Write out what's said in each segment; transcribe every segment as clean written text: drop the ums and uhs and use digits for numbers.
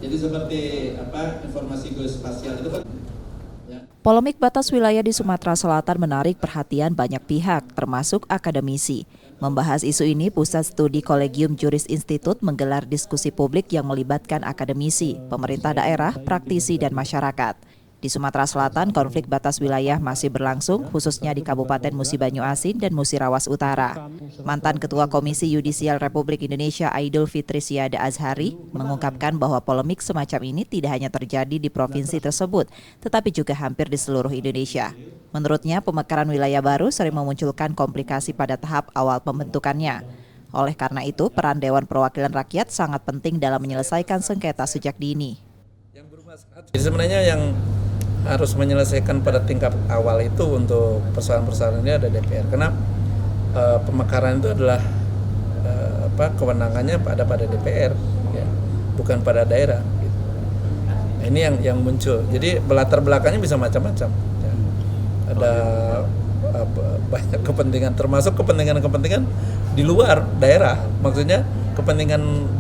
Jadi seperti informasi geospasial itu kan. Polemik batas wilayah di Sumatera Selatan menarik perhatian banyak pihak, termasuk akademisi. Membahas isu ini, Pusat Studi Kolegium Juris Institute menggelar diskusi publik yang melibatkan akademisi, pemerintah daerah, praktisi, dan masyarakat. Di Sumatera Selatan, konflik batas wilayah masih berlangsung, khususnya di Kabupaten Musi Banyu Asin dan Musirawas Utara. Mantan Ketua Komisi Yudisial Republik Indonesia Aidul Fitri Siada Azhari mengungkapkan bahwa polemik semacam ini tidak hanya terjadi di provinsi tersebut, tetapi juga hampir di seluruh Indonesia. Menurutnya, pemekaran wilayah baru sering memunculkan komplikasi pada tahap awal pembentukannya. Oleh karena itu, peran Dewan Perwakilan Rakyat sangat penting dalam menyelesaikan sengketa sejak dini. Jadi sebenarnya yang harus menyelesaikan pada tingkat awal itu untuk persoalan-persoalan ini ada DPR. Karena pemekaran itu adalah kewenangannya pada DPR, ya, bukan pada daerah. Gitu. Nah, ini yang muncul. Jadi latar belakangnya bisa macam-macam. Ya. Ada banyak kepentingan, termasuk kepentingan-kepentingan di luar daerah. Maksudnya kepentingan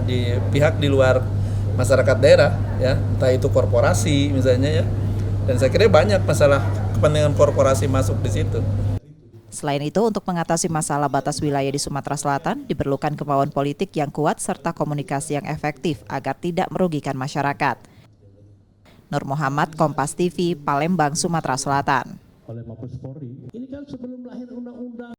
di pihak di luar masyarakat daerah, ya, entah itu korporasi misalnya, ya, dan saya kira banyak masalah kepentingan korporasi masuk di situ. Selain itu, untuk mengatasi masalah batas wilayah di Sumatera Selatan, diperlukan kemauan politik yang kuat serta komunikasi yang efektif agar tidak merugikan masyarakat. Nur Muhammad, Kompas TV, Palembang, Sumatera Selatan. Oleh Mabes Polri. Ini kan sebelum lahir undang-undang